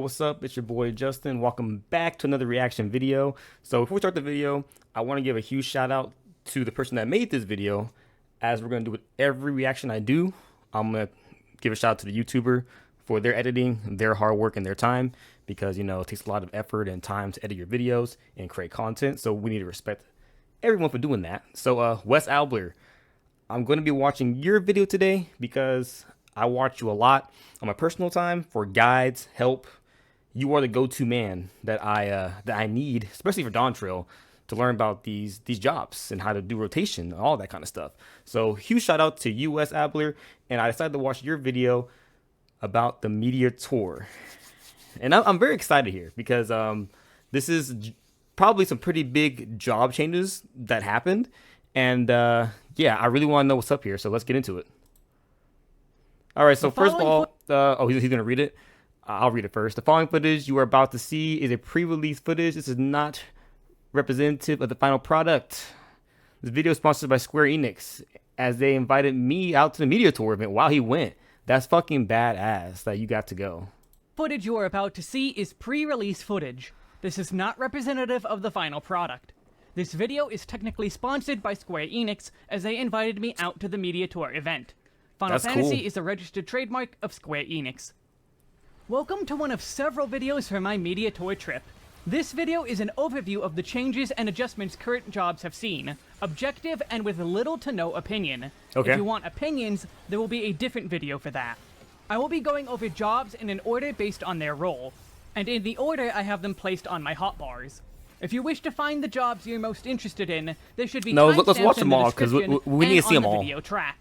what's up? It's your boy Justin. Welcome back to another reaction video. So before we start the video, I want to give a huge shout out to the person that made this video. As we're going to do with every reaction I do, I'm going to give a shout out to the YouTuber for their editing, their hard work, and their time. Because, you know, it takes a lot of effort and time to edit your videos and create content. So we need to respect everyone for doing that. So Wes Albler, I'm going to be watching your video today because I watch you a lot on my personal time for guides, help. You are the go-to man that I need, especially for dawntrail, to learn about these jobs and how to do rotation and all that kind of stuff. So huge shout out to you, Wes Abler, and I decided to watch your video about the Meteor Tour. And I'm very excited here because this is probably some pretty big job changes that happened. And yeah, I really want to know what's up here, so let's get into it. All right, so first of all, he's going to read it. I'll read it first. The following footage you are about to see is a pre-release footage. This is not representative of the final product. This video is sponsored by Square Enix, as they invited me out to the Meteor Tour event while he went. That's fucking badass that you got to go. Footage you are about to see is pre-release footage. This is not representative of the final product. This video is technically sponsored by Square Enix, as they invited me out to the Meteor Tour event. Final Fantasy is a registered trademark of Square Enix. Welcome to one of several videos for my Meteor Tour trip. This video is an overview of the changes and adjustments current jobs have seen, objective and with little to no opinion. Okay. If you want opinions, there will be a different video for that. I will be going over jobs in an order based on their role, and in the order I have them placed on my hotbars. If you wish to find the jobs you're most interested in, there should be let's watch them all because we need to see them all. Video track.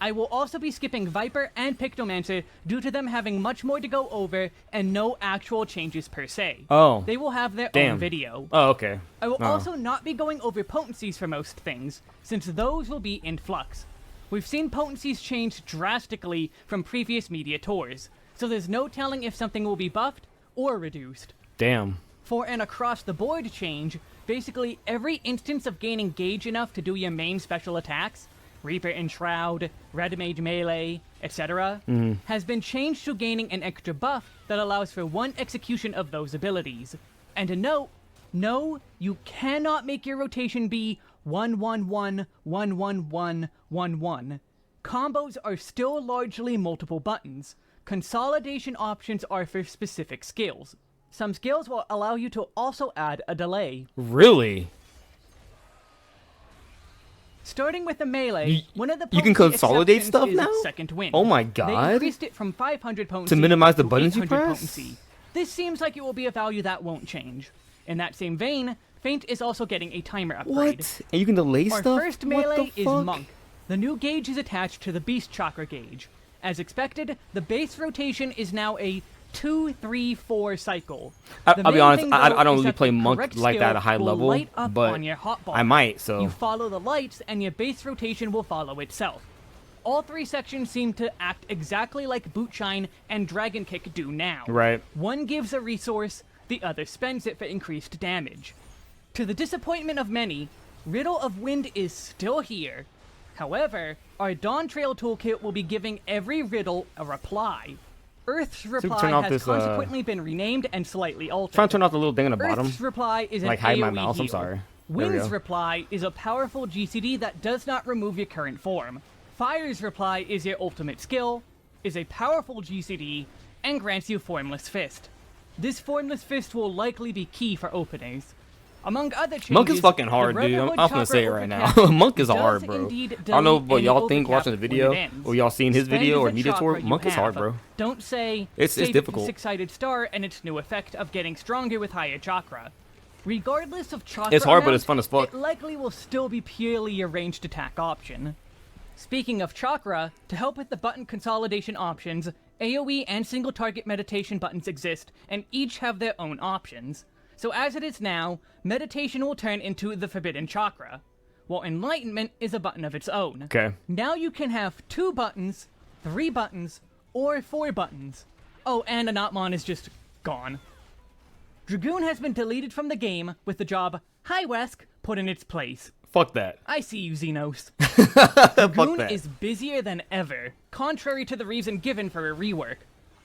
I will also be skipping Viper and Pictomancer due to them having much more to go over and no actual changes per se. Oh. They will have their own video. Oh, okay. I will also not be going over potencies for most things, since those will be in flux. We've seen potencies change drastically from previous Meteor Tours, so there's no telling if something will be buffed or reduced. Damn. For an across-the-board change, basically every instance of gaining gauge enough to do your main special attacks, Reaper and Shroud, Red Mage Melee, etc., has been changed to gaining an extra buff that allows for one execution of those abilities. And a note, no, you cannot make your rotation be 1-1-1, 1-1-1, 1-1. Combos are still largely multiple buttons. Consolidation options are for specific skills. Some skills will allow you to also add a delay. Really? Starting with the melee, one of the you can consolidate stuff now? Second wind. Oh my god. They increased it from 500 potency to minimize the to buttons you press? Potency. This seems like it will be a value that won't change. In that same vein, Feint is also getting a timer upgrade. What? And you can delay stuff? Our first melee is Monk. The new gauge is attached to the Beast Chakra gauge. As expected, the base rotation is now a 2-3-4 cycle. I'll be honest, I don't really play Monk like that at a high level, but on your hotbar. I might, so... You follow the lights, and your base rotation will follow itself. All three sections seem to act exactly like Bootshine and Dragon Kick do now. Right. One gives a resource, the other spends it for increased damage. To the disappointment of many, Riddle of Wind is still here. However, our Dawntrail toolkit will be giving every riddle a reply. Earth's reply has consequently been renamed and slightly altered. Trying to turn off the little thing on the bottom. Earth's reply is like an hide AoE my mouse. heal. I'm sorry. Wind's reply is a powerful GCD that does not remove your current form. Fire's reply is your ultimate skill, is a powerful GCD, and grants you Formless Fist. This Formless Fist will likely be key for openers. Among other changes, Monk is fucking hard, dude. I'm gonna say it right now. Monk is hard, bro. I don't know what y'all think watching the video, or y'all seen his video or Meteor Tour. Monk is hard, bro. Don't say it's difficult. Six-sided star and its new effect of getting stronger with higher chakra. Regardless of chakra, it's hard, but it's fun as fuck. It likely will still be purely your ranged attack option. Speaking of chakra, to help with the button consolidation options, AoE and single target meditation buttons exist, and each have their own options. So as it is now, meditation will turn into the Forbidden Chakra, while enlightenment is a button of its own. Okay. Now you can have 2 buttons, 3 buttons, or 4 buttons. Oh, and Anatmon is just gone. Dragoon has been deleted from the game with the job Hi Wesk put in its place. Fuck that. I see you, Xenos. Dragoon is busier than ever, contrary to the reason given for a rework.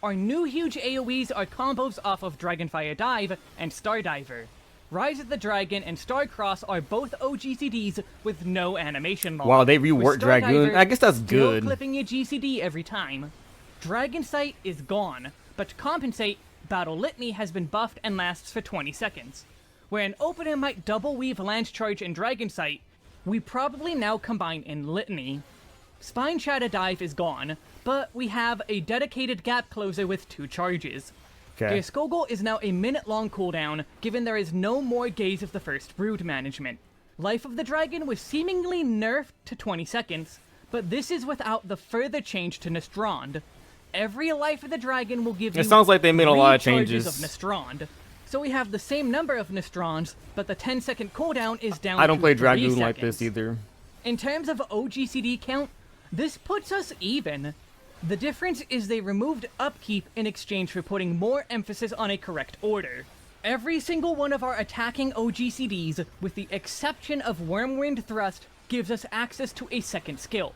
Our new huge AoEs are combos off of Dragonfire Dive and Stardiver. Rise of the Dragon and Starcross are both OGCDs with no animation lock. Wow, they reworked With Dragoon. Stardiver I guess that's still good. clipping your GCD every time. Dragon Sight is gone, but to compensate, Battle Litany has been buffed and lasts for 20 seconds. Where an opener might double weave Lance Charge and Dragon Sight, we probably now combine in Litany. Spine Shatter Dive is gone, but we have a dedicated gap closer with 2 charges. Okay. Geskogel is now a minute-long cooldown, given there is no more Gaze of the First Brood management. Life of the Dragon was seemingly nerfed to 20 seconds, but this is without the further change to Nestrand. Every Life of the Dragon will give you It sounds like they made a lot of 3 charges changes. of Nestrand. So we have the same number of Nestrands, but the 10-second cooldown is down I don't to play 3 Dragoon like seconds. this either. In terms of OGCD count, this puts us even. The difference is they removed upkeep in exchange for putting more emphasis on a correct order. Every single one of our attacking OGCDs, with the exception of Wormwind Thrust, gives us access to a second skill.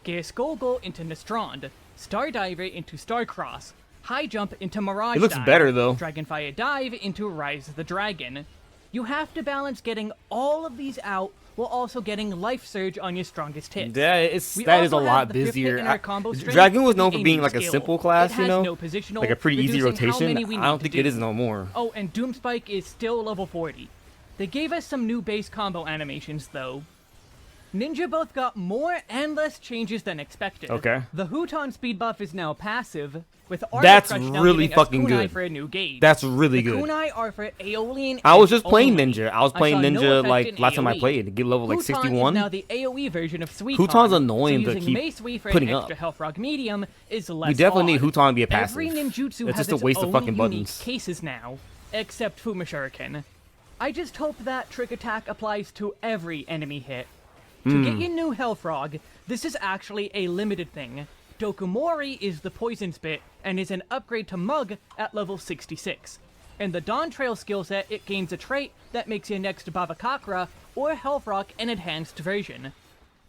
Geskogel into Nestrand, Stardiver into Starcross, High Jump into Mirage It looks Dive, better, though. Dragonfire Dive into Rise of the Dragon. You have to balance getting all of these out while also getting Life Surge on your strongest hits. That is We a also lot have the fifth hit busier. in our combo string Dragoon was known being for being new like a skill. simple class, It you has know? no positional, Like a pretty easy reducing how rotation. many we I don't need think to it do. is no more. Oh, and Doomspike is still level 40. They gave us some new base combo animations, though. Ninja both got more and less changes than expected. Okay. The Huton speed buff is now passive, with Armor That's Crush now really giving us fucking kunai good. for a new gauge. That's really the good. Kunai are for Aeolian. I was and just playing only. Ninja. I was playing saw no Ninja effect like in last time I AoE. played. Get level like Huton 61. is now the AoE version of Sweet Huton's annoying so to using keep Mace Wii for putting an up. extra health rock medium is less We definitely odd. need Huton to be a passive. Every ninjutsu It's has just a its waste of own fucking unique buttons. cases now, except Fuma Shuriken. I just hope that Trick Attack applies to every enemy hit. To get your new Health Frog, this is actually a limited thing. Dokumori is the Poison Spit, and is an upgrade to Mug at level 66. In the Dawntrail skill set, it gains a trait that makes your next Babakakra or Health Rock an enhanced version.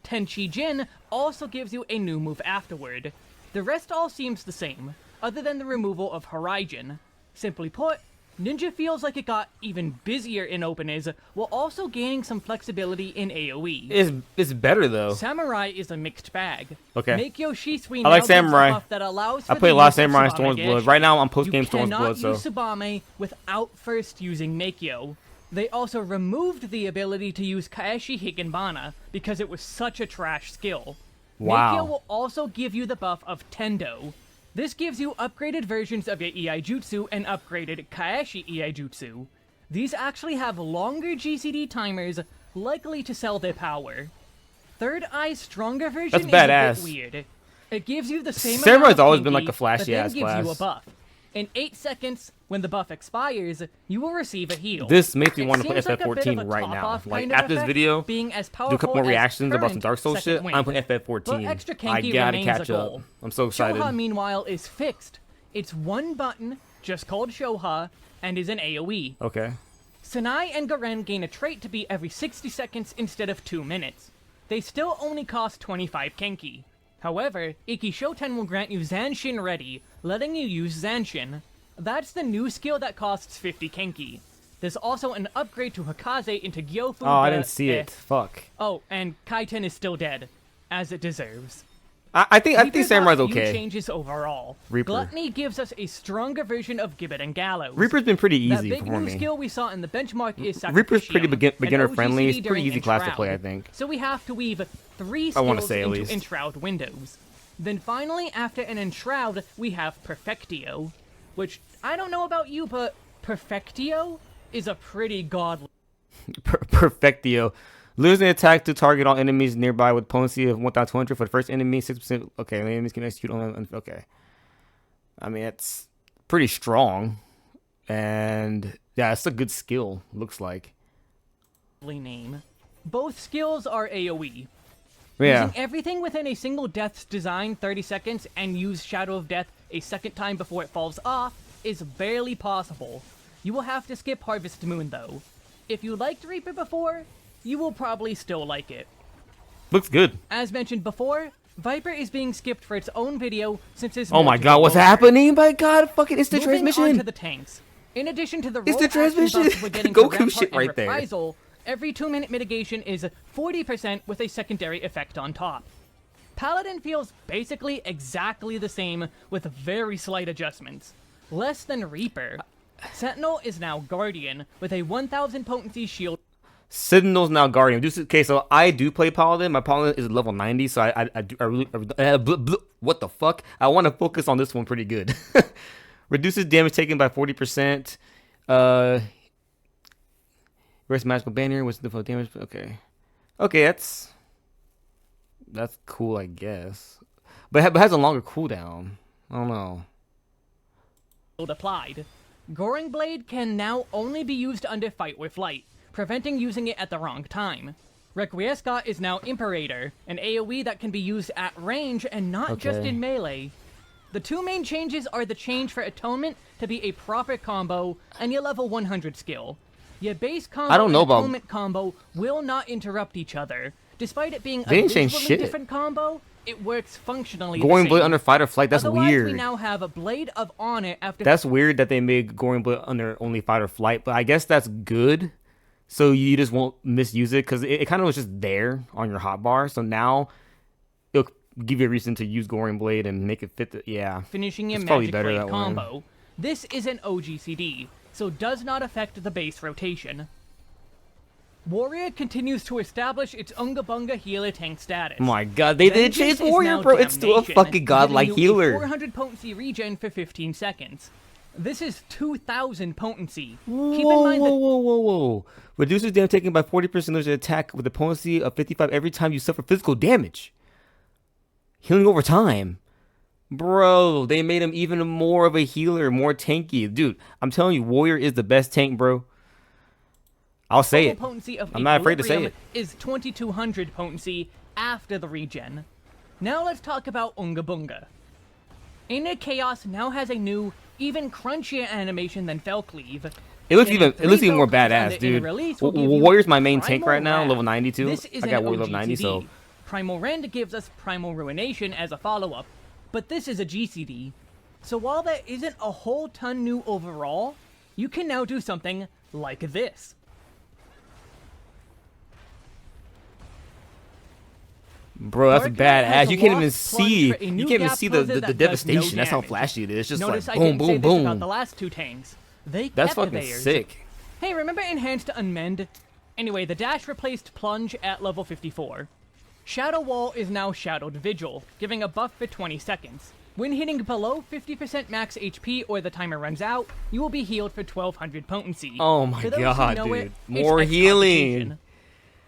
Tenchi Jin also gives you a new move afterward. The rest all seems the same, other than the removal of Horizon. Simply put, Ninja feels like it got even busier in openers, while also gaining some flexibility in AoE. It's better though. Samurai is a mixed bag. Okay. Meikyo Shisui I like now gives Samurai. a buff that allows I for played the a lot of use Samurai Tsubame Storm's Blood. Gaeshi. Right now I'm post game You Storm's cannot Blood, so use Tsubame without first using Meikyo. They also removed the ability to use Kaeshi Higenbana because it was such a trash skill. Wow. Meikyo will also give you the buff of Tendo. This gives you upgraded versions of your Iaijutsu and upgraded Kaeshi Iaijutsu. These actually have longer GCD timers, likely to sell their power. Third Eye's stronger version That's is badass. a bit weird. It gives you the same Samurai's amount of always been Kinky, like a flashy but then ass gives you a class. buff. In 8 seconds, when the buff expires, you will receive a heal. this makes me It want to play seems like a bit FF14 of a right now. top-off Like kind of after this effect, video, being as do a couple powerful more as reactions about some current Dark Souls second shit. wind. I'm playing FF14. But extra I Kenki gotta remains catch a up. goal. I'm so excited. Shoha, meanwhile, is fixed. It's one button, just called Shoha, and is an AoE. Okay. Sanai and Garen gain a trait to be every 60 seconds instead of 2 minutes. They still only cost 25 Kenki. However, Iki Shoten will grant you Zanshin Ready, letting you use Zanshin. That's the new skill that costs 50 Kenki. There's also an upgrade to Hakaze into Gyofu. Oh, I didn't see it. Fuck. Oh, and Kaiten is still dead, as it deserves. I think Reaper Samurai's got few okay. changes overall. Reaper. Gluttony gives us a stronger version of Gibbet and Gallows. Reaper's been pretty That easy big for new me. skill we saw in the benchmark is Reaper's pretty Sacrificium, an beginner friendly. It's OGCD pretty during easy class to Enshroud. play, I think. So we have to weave 3 I wanna skills say at into least. Enshroud windows. Then finally, after an Enshroud, we have Perfectio, which I don't know about you, but Perfectio is a pretty godly. Perfectio. Losing attack to target all enemies nearby with potency of 1,200 for the first enemy, 6%. Okay, enemies can execute on. Okay. I mean, it's pretty strong. And yeah, it's a good skill, looks like. name. Both skills are AoE. Yeah. Using everything within a single death's design 30 seconds and use Shadow of Death a second time before it falls off is barely possible. You will have to skip Harvest Moon though. If you liked Reaper before, you will probably still like it. Looks good. As mentioned before, Viper is being skipped for its own video since his Oh my god, what's happening? My god, fucking instant Moving on to transmission. the tanks. In addition to the It's roll the action transmission. buffs we're getting Goku for Rampart shit and right there. Reprisal, every 2-minute mitigation is 40% with a secondary effect on top. Paladin feels basically exactly the same with very slight adjustments. Less than Reaper. Sentinel is now Guardian with a 1000 potency shield. Sentinel's now Guardian. Okay, so I do play Paladin. My Paladin is level 90, so what the fuck? I want to focus on this one pretty good. Reduces damage taken by 40%. Rest magical banner with the damage. Okay. Okay, that's cool, I guess. But it has a longer cooldown. I don't know. Applied. Goring Blade can now only be used under Fight with Light, preventing using it at the wrong time. Requiescat is now Imperator, an AoE that can be used at range and not just in melee. The two main changes are the change for Atonement to be a proper combo and your level 100 skill. Your base combo and Atonement combo will not interrupt each other. Despite it being a visually different combo, it works functionally the same. Goring Blade under Fight or Flight, that's Otherwise, weird. we now have a Blade of Honor after... That's weird that they made Goring Blade under only Fight or Flight, but I guess that's good. So you just won't misuse it, because it kind of was just there on your hotbar. So now it'll give you a reason to use Goring Blade and make it fit the... Yeah. Finishing your Magic Blade combo. This is an OGCD, so does not affect the base rotation. Warrior continues to establish its Unga Bunga healer tank status. Oh my god, they did change Warrior, bro. It's still a fucking godlike healer. 400 potency regen for 15 seconds. This is 2000 potency. Keep in mind that... Whoa. Reduces damage taken by 40% of the attack with a potency of 55 every time you suffer physical damage. Healing over time. Bro, they made him even more of a healer, more tanky. Dude, I'm telling you, Warrior is the best tank, bro. I'll say it. I'm not afraid to say it. Is 2200 potency after the regen. Now let's talk about Unga Bunga. Inner Chaos now has a new, even crunchier animation than Felcleave. It looks even more badass, dude. Warrior's my main tank right now, level 92. I got Warrior level 90, so... Primal Rend gives us Primal Ruination as a follow-up, but this is a GCD. So while there isn't a whole ton new overall, you can now do something like this. Bro, that's badass. You can't even see. You can't even see the devastation. That's how flashy it is. It's just like boom, boom, boom. About the last two tanks. That's fucking sick. Hey, remember Enhanced Unmend? Anyway, the dash replaced Plunge at level 54. Shadow Wall is now Shadowed Vigil, giving a buff for 20 seconds. When hitting below 50% max HP or the timer runs out, you will be healed for 1200 potency. Oh my god, dude. More healing.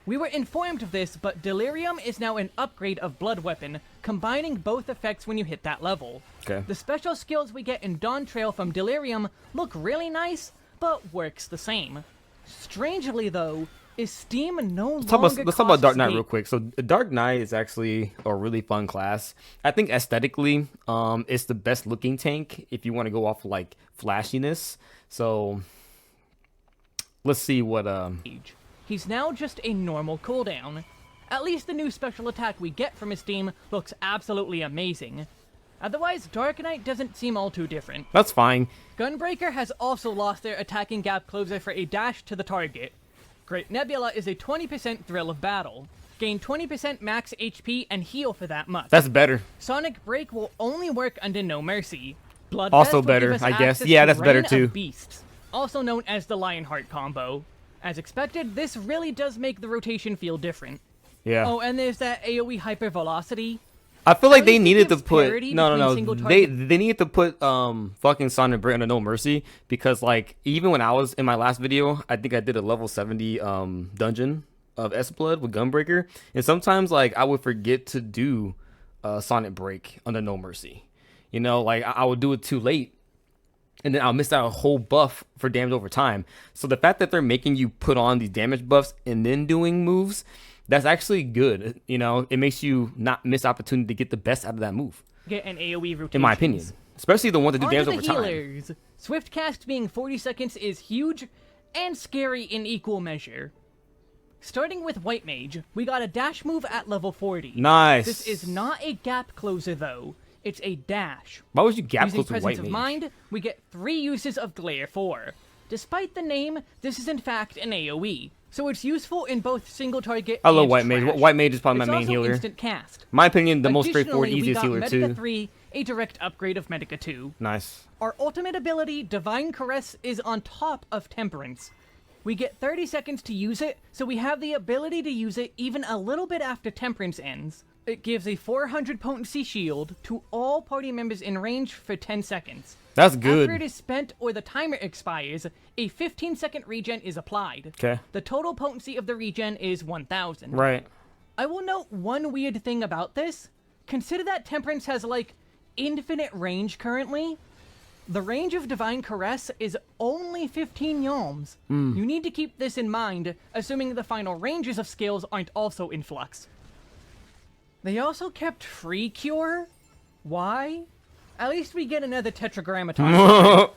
We were informed of this, but Delirium is now an upgrade of Blood Weapon, combining both effects when you hit that level. Okay. The special skills we get in Dawntrail from Delirium look really nice, but works the same. Strangely though, is Steam no longer Let's talk about Dark Knight real quick. So Dark Knight is actually a really fun class. I think aesthetically, it's the best looking tank if you want to go off like flashiness. So let's see what He's now just a normal cooldown. At least the new special attack we get from his team looks absolutely amazing. Otherwise, Dark Knight doesn't seem all too different. That's fine. Gunbreaker has also lost their attacking gap closer for a dash to the target. Great Nebula is a 20% thrill of battle. Gain 20% max HP and heal for that much. That's better. Sonic Break will only work under No Mercy. Blood also better, I guess. Yeah, that's better too. Beasts, also known as the Lionheart combo. As expected, this really does make the rotation feel different. Yeah. Oh, and there's that AoE hypervelocity. I feel like they needed to put no. They needed to put fucking Sonic Break under No Mercy, because like even when I was in my last video, I think I did a level 70 dungeon of S-Blood with Gunbreaker, and sometimes like I would forget to do Sonic Break under No Mercy. You know, like I would do it too late, and then I'll miss out a whole buff for damage over time. So the fact that they're making you put on these damage buffs and then doing moves, that's actually good. You know, it makes you not miss opportunity to get the best out of that move. Get an AoE rotation. In my opinion. Especially the one that do damage over time. Swift cast being 40 seconds is huge and scary in equal measure. Starting with White Mage, we got a dash move at level 40. Nice. This is not a gap closer though, it's a dash. Why would you gap Using close with White Presence of Mage? Mind, we get 3 uses of Glare 4. Despite the name, this is in fact an AoE, so it's useful in both single target I love and White Mage. trash. White Mage is probably my It's main also healer. instant cast. My opinion, the most straightforward, Additionally, easiest we healer got too. Medica 3, a direct upgrade of Medica 2. Nice. Our ultimate ability, Divine Caress, is on top of Temperance. We get 30 seconds to use it, so we have the ability to use it even a little bit after Temperance ends. It gives a 400 potency shield to all party members in range for 10 seconds. That's good. After it is spent or the timer expires, a 15-second regen is applied. Okay. The total potency of the regen is 1000. Right. I will note one weird thing about this. Consider that Temperance has, like, infinite range currently. The range of Divine Caress is only 15 yalms. You need to keep this in mind, assuming the final ranges of skills aren't also in flux. They also kept Free Cure? Why? At least we get another Tetragrammaton.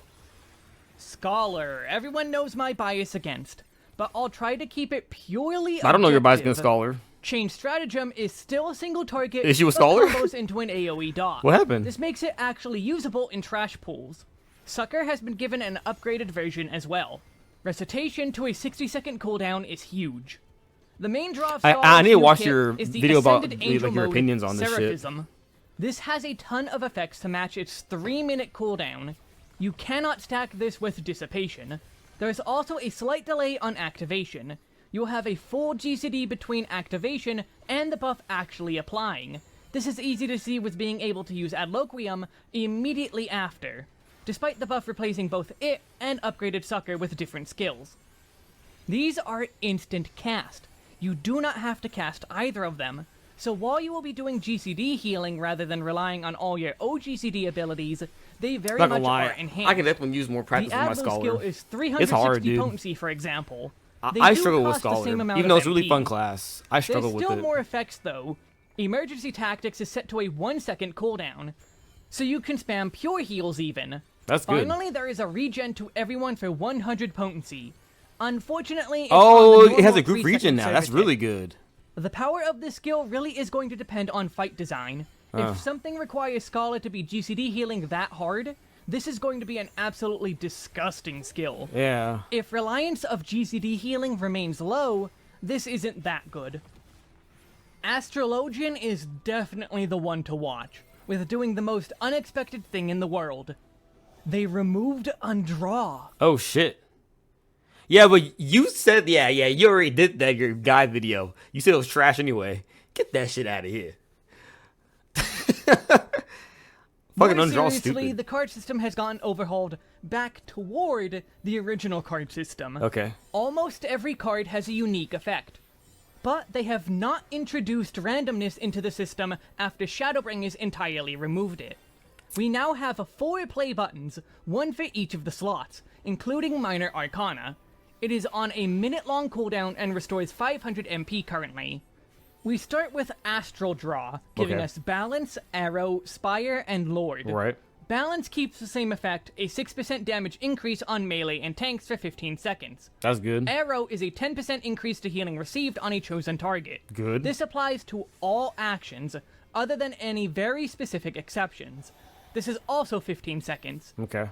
Scholar. Everyone knows my bias against, but I'll try to keep it purely I don't know your bias objective. against Scholar. Chain Stratagem is still a single target. Is she a but scholar? combos into an AoE dot. What happened? This makes it actually usable in trash pools. Sucker has been given an upgraded version as well. Recitation to a 60-second cooldown is huge. The main draw of I need to Scholar's watch kit your is the video about Ascended Angel like your mode, opinions on this shit. Seraphism. This has a ton of effects to match its 3-minute cooldown. You cannot stack this with Dissipation. There is also a slight delay on activation. You'll have a full GCD between activation and the buff actually applying. This is easy to see with being able to use Adloquium immediately after, despite the buff replacing both it and upgraded Sucker with different skills. These are instant cast. You do not have to cast either of them, so while you will be doing GCD healing rather than relying on all your OGCD abilities, they very Not much gonna lie, are enhanced. I can definitely use more practice The with my Adlo Scholar. skill is 360 It's hard, dude. potency, for example. They I do struggle with cost the same Scholar, amount even of though it's a really MP. fun class. I struggle There's with still it. more effects, though. Emergency Tactics is set to a 1-second cooldown, so you can spam pure heals even. That's good. Finally, there is a regen to everyone for 100 potency. Unfortunately, it's Oh, on the it has normal a group 3-second region now. That's servitude. really good. The power of this skill really is going to depend on fight design. If something requires Scholar to be GCD healing that hard, this is going to be an absolutely disgusting skill. Yeah. If reliance of GCD healing remains low, this isn't that good. Astrologian is definitely the one to watch, with doing the most unexpected thing in the world. They removed Undraw. Oh shit. Yeah, but you said you already did that your guide video. You said it was trash anyway. Get that shit out of here. Fucking More Undraw seriously, stupid. the card system has gotten overhauled back toward the original card system. Okay. Almost every card has a unique effect. But they have not introduced randomness into the system after Shadowbringers entirely removed it. We now have 4 play buttons, one for each of the slots, including Minor Arcana. It is on a minute-long cooldown and restores 500 MP currently. We start with Astral Draw, giving Okay. us Balance, Arrow, Spire, and Lord. Right. Balance keeps the same effect, a 6% damage increase on melee and tanks for 15 seconds. That's good. Arrow is a 10% increase to healing received on a chosen target. Good. This applies to all actions, other than any very specific exceptions. This is also 15 seconds. Okay.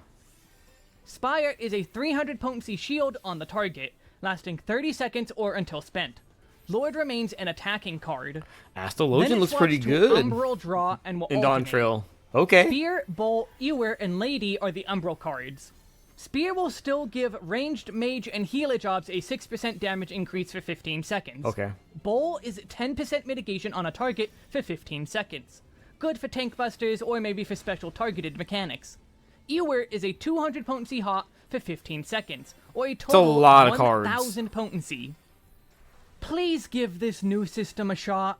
Spire is a 300 potency shield on the target, lasting 30 seconds or until spent. Lord remains an attacking card. Then Astrologian it looks swaps pretty to good. Umbral Draw and will In alternate. dawntrail. Okay. Spear, Bowl, Ewer, and Lady are the Umbral cards. Spear will still give ranged mage and healer jobs a 6% damage increase for 15 seconds. Okay. Bowl is 10% mitigation on a target for 15 seconds. Good for tank busters or maybe for special targeted mechanics. Ewer is a 200 potency hot for 15 seconds, or a total lot of of cards. 1000 potency. Please give this new system a shot.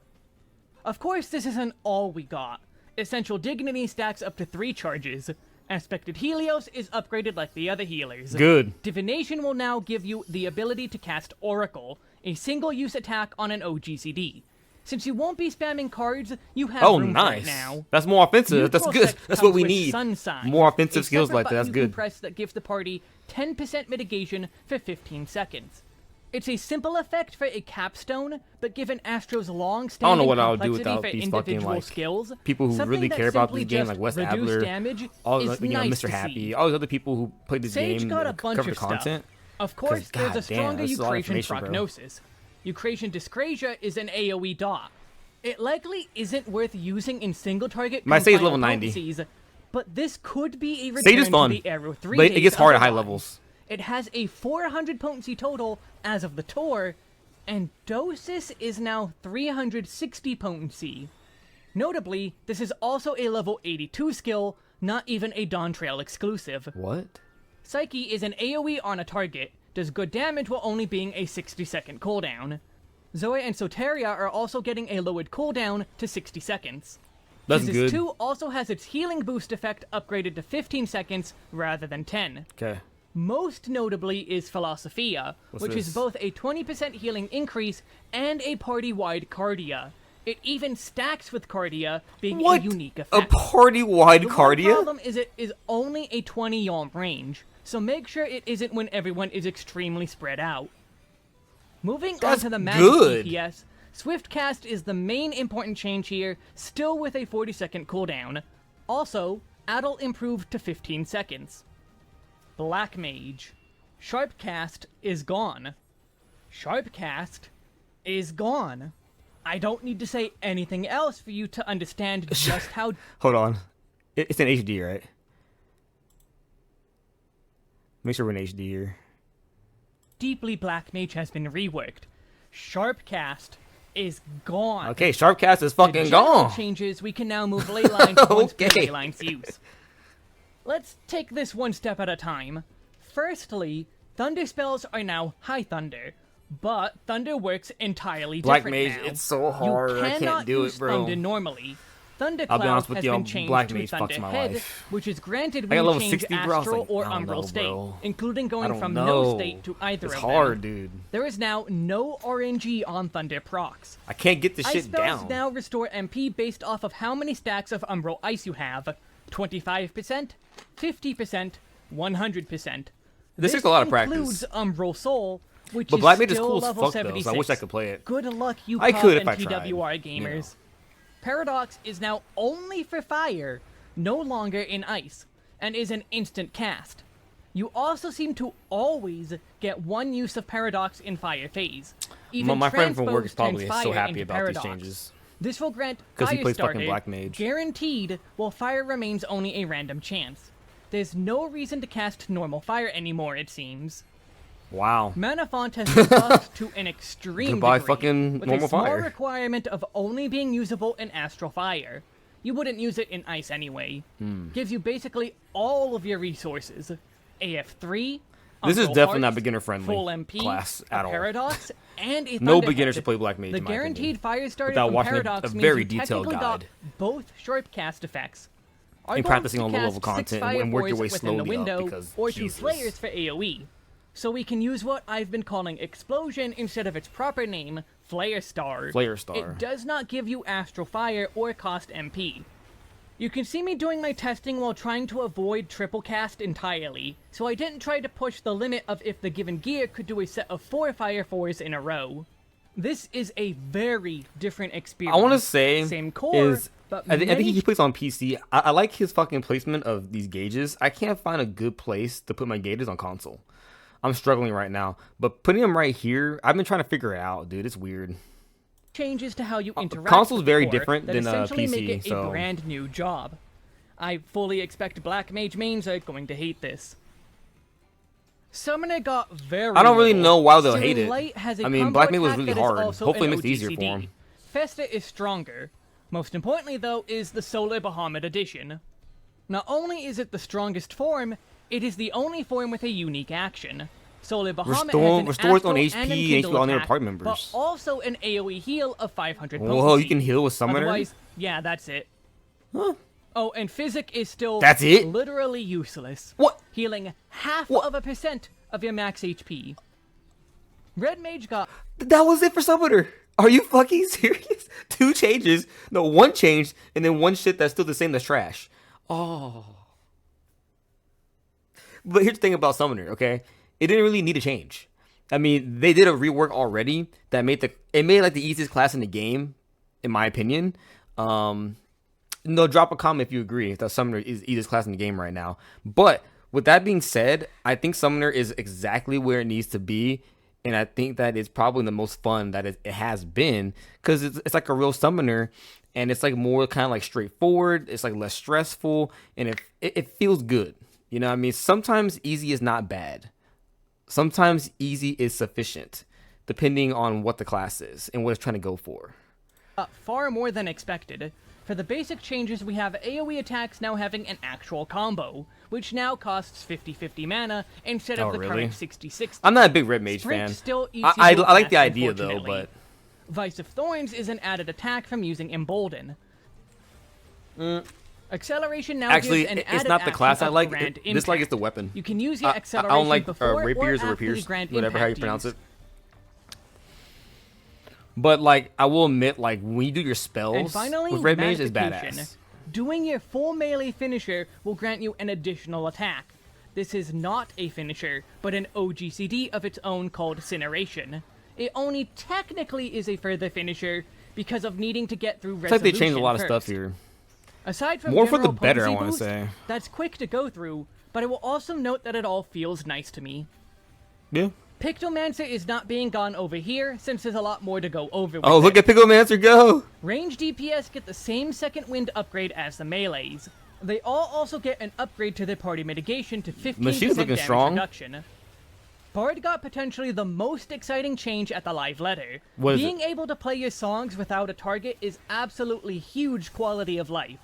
Of course, this isn't all we got. Essential Dignity stacks up to 3 charges. Aspected Helios is upgraded like the other healers. Good. Divination will now give you the ability to cast Oracle, a single-use attack on an OGCD. Since you won't be spamming cards, you have Oh, room for nice. it now. That's more offensive. That's Neutral good. Sect That's what comes we with need. Sun Sign, More offensive a skills separate like that. That's button you can good. press that gives the party 10% mitigation for 15 seconds. It's a simple effect for a capstone, but given Astro's I don't long-standing know what I would do complexity without for these fucking individual like skills, people who something really that care about simply this game, just like Wes reduced Adler, damage all is like, nice Mr. to Happy, see. all these other people who played this Sage game got a and bunch cover of the content. stuff. Of course, there's a stronger that's a lot of Eucration information, bro. prognosis. Eucration dyscrasia is an AoE dot. It likely isn't worth using in single-target My Sage is level confined 90. potencies, but this could be a Sage is return fun, to the Arrow 3 but it days gets hard at high otherwise. levels. It has a 400 potency total as of the tour, and Dosis is now 360 potency. Notably, this is also a level 82 skill, not even a dawntrail exclusive. What? Psyche is an AoE on a target, does good damage while only being a 60-second cooldown. Zoe and Soteria are also getting a lowered cooldown to 60 seconds. That's Physis good. 2 also has its healing boost effect upgraded to 15 seconds rather than 10. Okay. Most notably is Philosophia, which is this? both a 20% healing increase and a party-wide Cardia. It even stacks with Cardia, being What? a unique A effect. party-wide The one Cardia? problem is it is only a 20 yalm range, so make sure it isn't when everyone is extremely spread out. Moving on That's to the magic good. DPS, Swift Cast is the main important change here, still with a 40-second cooldown. Also, Addle improved to 15 seconds. Black Mage. Sharp Cast is gone. Sharp Cast is gone. I don't need to say anything else for you to understand just how Hold on. It's in HD, right? Make sure we're in HD here. deeply Black Mage has been reworked. Sharp Cast is gone. Okay, Sharpcast is fucking General gone. changes, we can now move ley lines once per Okay. ley line's use. Let's take this one step at a time. Firstly, thunder spells are now high thunder, but thunder works entirely Black different Mage, now. it's so hard. You I can't cannot do use it, bro. thunder normally. Thundercloud I'll be honest with has you, been changed Black to Mage fucks my Thunderhead, life. which is granted I when got you level change 60, bro. I was astral like, or I don't umbral know, state, bro. including I going don't from know. no state to either It's of hard, them. dude. There is now no RNG on Thunder procs. I can't get this Ice shit spells down. now restore MP based off of how many stacks of Umbral Ice you have. 25%, 50%, 100%. This takes a lot of practice. includes Umbral Soul, which But is Black Mage is still cool as level fuck, though, 76. so I wish I could play it. Good luck, you I pub could if and I tried, TWR you know. gamers. Paradox is now only for fire, no longer in ice, and is an instant cast. You also seem to always get one use of Paradox in fire phase. Even My friend from work is Transpose probably turns so fire happy into about Paradox. these changes. This will grant 'Cause he Fire plays fucking Starter Black Mage. guaranteed, while fire remains only a random chance. There's no reason to cast normal fire anymore, it seems. Wow. Mana Font has been buffed to an extreme Goodbye degree, fucking with normal a small fire. requirement of only being usable in Astral Fire. You wouldn't use it in Ice anyway. Gives you basically all of your resources. AF3, This is Umbral definitely not Hearts, beginner-friendly full MP, class a at all. Paradox, and a No Thunderhead. beginner should play Black Mage, The in my opinion. guaranteed fire starter Without from watching Paradox a means very you detailed technically got guide. both sharp cast effects. Our And goal is practicing to on low-level cast 6 content fire and work your boys way within slowly the up, window, because or 2 Jesus. flayers for AoE. So we can use what I've been calling Explosion instead of its proper name, Flare Star. Flare Star. It does not give you Astral Fire or cost MP. You can see me doing my testing while trying to avoid triple cast entirely, so I didn't try to push the limit of if the given gear could do a set of 4 Fire 4s in a row. This is a very different experience. I want to say Same core, is but I think many he plays on PC. I like his fucking placement of these gauges. I can't find a good place to put my gauges on console. I'm struggling right now, but putting them right here, I've been trying to figure it out, dude. It's weird. changes to how you interact console's with the very core different that than, essentially make PC, it so- a brand new job. I fully expect Black Mage mains are going to hate this. Summoner got very I don't really little. know why they'll Searing hate it. Light has a I mean, combo Black Mage was attack really that is hard. also Hopefully an it makes it easier OGCD. for him. Festa is stronger. Most importantly, though, is the Solar Bahamut edition. Not only is it the strongest form, it is the only form with a unique action. Solar Bahamut has an Restores on astral HP and and enkindle HP on their attack, party but members. also an AoE heal of 500 potency. Whoa, you can heal with Summoner? Otherwise, yeah, that's it. Huh. Oh, and Physic is still That's it? literally useless. What? Healing half What? of a percent of your max HP. Red Mage got That was it for Summoner. Are you fucking serious? 2 changes. No, 1 change, and then 1 shit that's still the same that's trash. Oh. But here's the thing about Summoner, okay? It didn't really need a change. I mean, they did a rework already that made like the easiest class in the game, in my opinion. No, drop a comment if you agree that Summoner is the easiest class in the game right now. But with that being said, I think Summoner is exactly where it needs to be. And I think that it's probably the most fun that it has been, because it's like a real Summoner, and it's like more kind of like straightforward. It's like less stressful, and it feels good. You know what I mean? Sometimes easy is not bad. Sometimes easy is sufficient, depending on what the class is and what it's trying to go for. Far more than expected. For the basic changes, we have AoE attacks now having an actual combo, which now costs 50-50 mana instead of the current 60-60. I'm not a big Red Mage fan. Still I like the idea though, but Vice of Thorns is an added attack from using Embolden. Acceleration now actually gives an it's not the class I like. This like is the weapon. You can use your acceleration I don't like before rapiers or or after rapiers, the Grand whatever how you Impact pronounce use. it. But like, I will admit, like when you do your And spells finally, with Red Mage is Magnification. badass. Doing your full melee finisher will grant you an additional attack. This is not a finisher, but an OGCD of its own called Incineration. It only technically is a further finisher because of needing to get through It's like resolution they changed a lot of first. stuff here. Aside from More for the general better, I potency want to boost, say. that's quick to go through, but I will also note that it all feels nice to me. Yeah. Pictomancer is not being gone over here, since there's a lot more to go over with Oh, look at Pickomancer go! Range DPS get the same second wind upgrade as the melees. They all also get an upgrade to their party mitigation to 15% Machine's looking damage strong. reduction. Bard got potentially the most exciting change at the live letter. What is Being able to play your songs without a target is absolutely huge quality of life.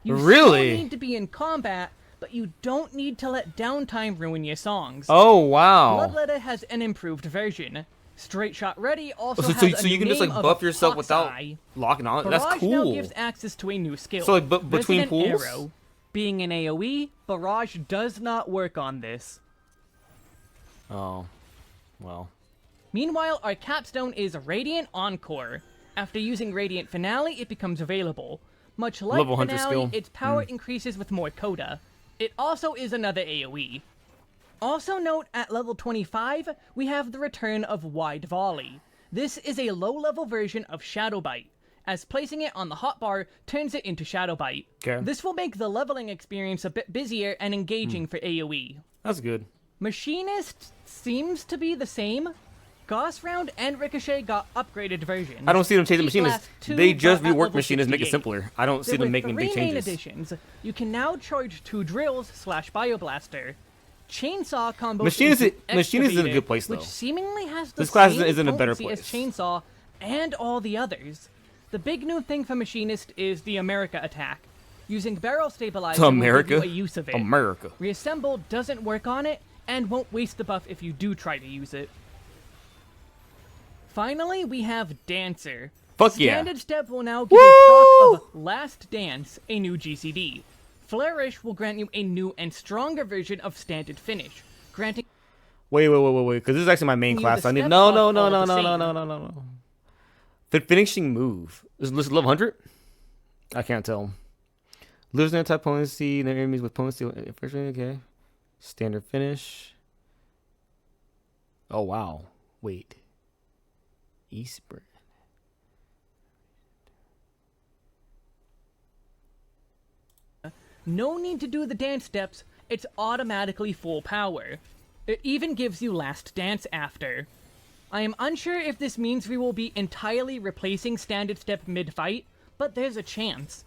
You Really? still need to be in combat, but you don't need to let downtime ruin your songs. Oh wow! Bloodletter has an improved version. Straight Shot Ready also So, has so, a so you new can just name like of buff yourself Hawk's without Eye. locking on. Barrage That's now cool. gives access to a new skill. So, like, between Resident pools? Arrow. Being an AoE, Barrage does not work on this. Oh, well. Meanwhile, our capstone is Radiant Encore. After using Radiant Finale, it becomes available. Much like Level 100 Finale, skill. its power increases with more coda. It also is another AoE. Also note, at level 25, we have the return of Wide Volley. This is a low-level version of Shadow Bite, as placing it on the hotbar turns it into Shadow Bite. Okay. This will make the leveling experience a bit busier and engaging for AoE. That's good. Machinist seems to be the same. Gauss Round and Ricochet got upgraded versions. I don't see them changing These Machinist. last two They just are at reworked level Machinist, make it 68. simpler. I don't see There them were making big 3 main changes. additions. You can now charge 2 drills / Bioblaster. Chainsaw combo. Machinist is in a good place, though. Which seemingly has the This class same is in a better potency as place. Chainsaw and all the others. The big new thing for Machinist is the America attack. Using Barrel Stabilizer will give America? you a use of it. America. Reassemble doesn't work on it, and won't waste the buff if you do try to use it. Finally, we have Dancer. Fuck yeah. Standard Step will now give a proc of Last Dance, a new GCD. Flourish will grant you a new and stronger version of Standard Finish, granting Wait, because this is actually my main You class. the I need step no. buff all the The finishing move is this level 100? I can't tell. Losing anti potency, their enemies with potency. Okay. Standard finish. Oh wow. Wait. Eastburn. no need to do the dance steps, it's automatically full power. It even gives you Last Dance after. I am unsure if this means we will be entirely replacing Standard Step mid-fight, but there's a chance.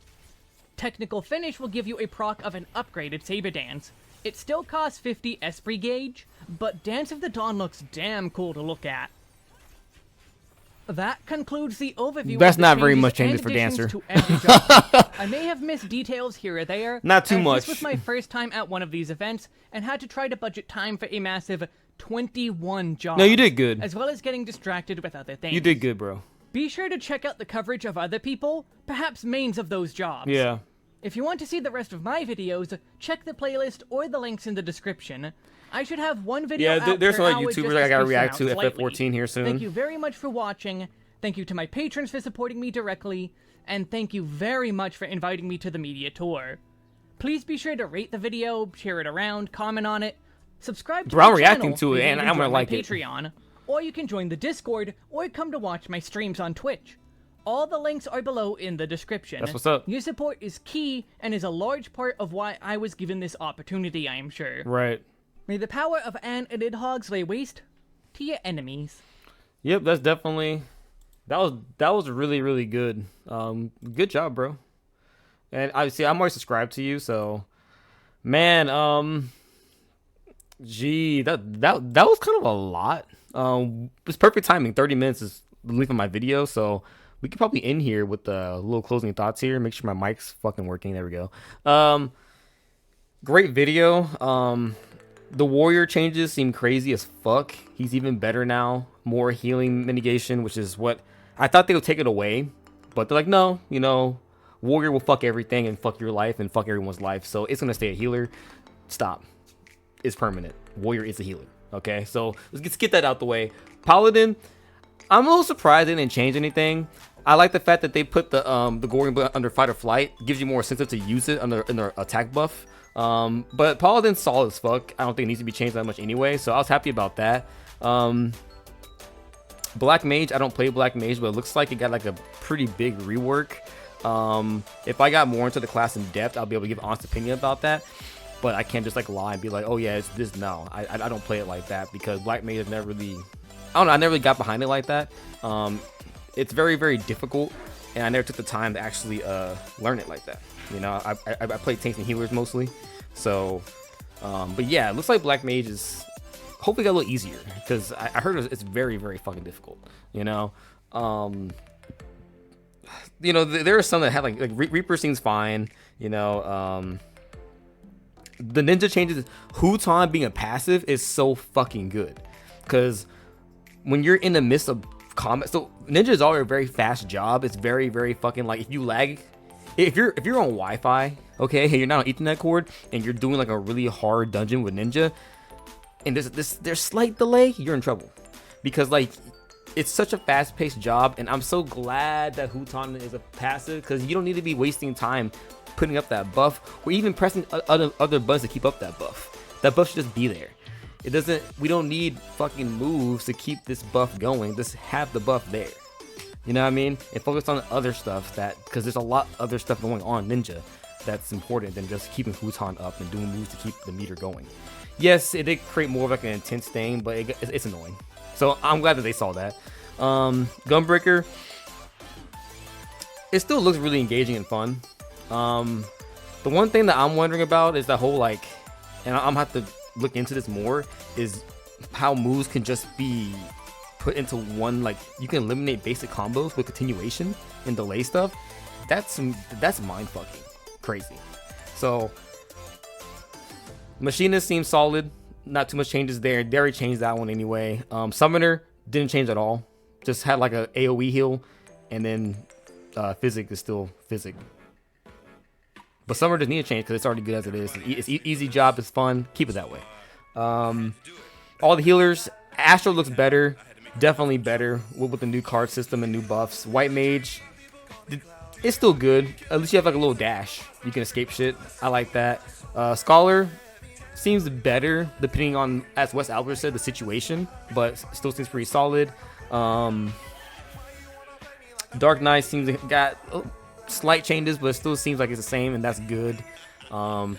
Technical Finish will give you a proc of an upgraded Saber Dance. It still costs 50 Esprit Gauge, but Dance of the Dawn looks damn cool to look at. That concludes the overview. That's of the not very changes much changes and for additions Dancer. to every job. I may have missed details here or there. Not too as much. This was my first time at one of these events, and had to try to budget time for a massive 21 jobs. No, you did good. As well as getting distracted with other things. You did good, bro. Be sure to check out the coverage of other people, perhaps mains of those jobs. Yeah. If you want to see the rest of my videos, check the playlist or the links in the description. I should have one video Yeah, out there's per some hour YouTubers just I to gotta space them react out to slightly. FF14 here soon. Thank you very much for watching. Thank you to my patrons for supporting me directly, and thank you very much for inviting me to the media tour. Please be sure to rate the video, share it around, comment on it, subscribe to Bro, I'm my reacting channel to it, if you and I'm enjoy gonna my like it. Patreon. or you can join the Discord, or come to watch my streams on Twitch. All the links are below in the description. That's what's up. Your support is key and is a large part of why I was given this opportunity, I am sure. Right. May the power of ant and idhogs lay waste to your enemies. Yep, that's definitely... That was really, really good. Good job, bro. And obviously, I'm already subscribed to you, so... Man, gee, that was kind of a lot. It's perfect timing. 30 minutes is the length of my video, so... We could probably end here with a little closing thoughts here. Make sure my mic's fucking working. There we go. Great video. The warrior changes seem crazy as fuck. He's even better now. More healing mitigation, which is what I thought they would take it away. But they're like, no, you know, warrior will fuck everything and fuck your life and fuck everyone's life. So it's going to stay a healer. Stop. It's permanent. Warrior is a healer. Okay, so let's get that out the way. Paladin, I'm a little surprised they didn't change anything. I like the fact that they put the Gorgon Blade under fight or flight. Gives you more incentive to use it under in their attack buff. But Paladin's solid as fuck. I don't think it needs to be changed that much anyway, so I was happy about that. Black Mage, I don't play Black Mage, but it looks like it got like a pretty big rework. If I got more into the class in depth, I'll be able to give an honest opinion about that. But I can't just like lie and be like, oh yeah, it's this. No, I don't play it like that because Black Mage has never really... I don't know, I never really got behind it like that. It's very, very difficult, and I never took the time to actually learn it like that. You know, I played tanks and healers mostly. So, but yeah, it looks like Black Mage is hopefully got a little easier, because I heard it's very, very fucking difficult. You know, there are some that have like Reaper seems fine. You know, the ninja changes. Huton being a passive is so fucking good, because when you're in the midst of combat, so ninja is already a very fast job. It's very, very fucking like, if you lag, if you're on Wi-Fi, okay, you're not on Ethernet cord, and you're doing like a really hard dungeon with ninja, and there's slight delay, you're in trouble, because like it's such a fast-paced job. And I'm so glad that Huton is a passive, because you don't need to be wasting time putting up that buff or even pressing other buttons to keep up that buff. That buff should just be there. It doesn't, we don't need fucking moves to keep this buff going. Just have the buff there. You know what I mean? And focus on the other stuff, that, because there's a lot of other stuff going on in Ninja that's important than just keeping Huton up and doing moves to keep the meter going. Yes, it did create more of like an intense thing, but it's annoying. So I'm glad that they saw that. Gunbreaker, it still looks really engaging and fun. The one thing that I'm wondering about is the whole like, and I'm gonna have to look into this more, is how moves can just be put into one, like you can eliminate basic combos with continuation and delay stuff. That's mind fucking crazy. So Machinist seems solid, not too much changes there. They already changed that one anyway. Summoner didn't change at all, just had like a AoE heal, and then Physic is still Physic. But Summoner doesn't need to change because it's already good as it is. It's easy job, it's fun, keep it that way. All the healers, Astro looks better, definitely better with the new card system and new buffs. White Mage, it's still good. At least you have like a little dash, you can escape shit. I like that. Scholar seems better depending on, as Wes Albert said, the situation, but still seems pretty solid. Dark Knight seems like got slight changes, but it still seems like it's the same, and that's good. And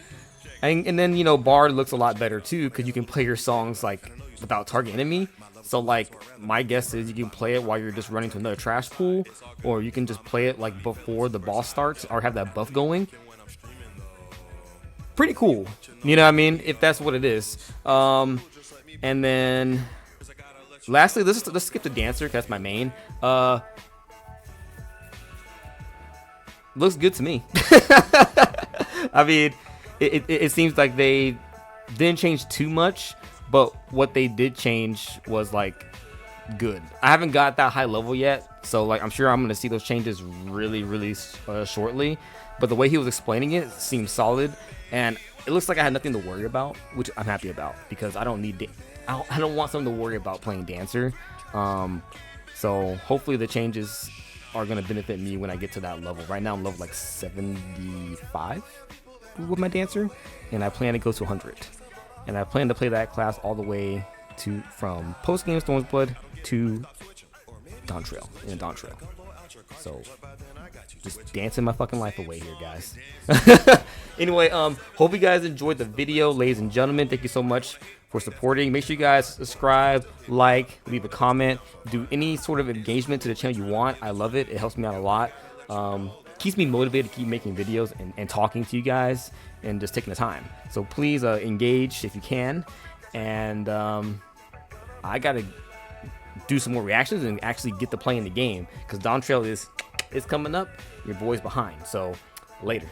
then, you know, Bard looks a lot better too, because you can play your songs like without target enemy. So like my guess is you can play it while you're just running to another trash pool, or you can just play it like before the boss starts, or have that buff going. Pretty cool, you know what I mean, if that's what it is. And then lastly, let's skip the dancer, because that's my main. Looks good to me. I mean, it seems like they didn't change too much, but what they did change was like good. I haven't got that high level yet, so like I'm sure I'm gonna see those changes really shortly. But the way he was explaining it seems solid, and it looks like I had nothing to worry about, which I'm happy about, because I don't need I don't want something to worry about playing dancer. So hopefully the changes are going to benefit me when I get to that level. Right now I'm level like 75 with my dancer, and I plan to go to 100, and I plan to play that class all the way from post game Storm's Blood to dawntrail in dawntrail. So just dancing my fucking life away here, guys. Anyway, hope you guys enjoyed the video, ladies and gentlemen. Thank you so much for supporting. Make sure you guys subscribe, like, leave a comment, do any sort of engagement to the channel you want. I love it. It helps me out a lot. Keeps me motivated to keep making videos and talking to you guys and just taking the time. So please engage if you can. And I gotta do some more reactions and actually get to play in the game, because dawntrail is coming up. Your boy's behind. So later.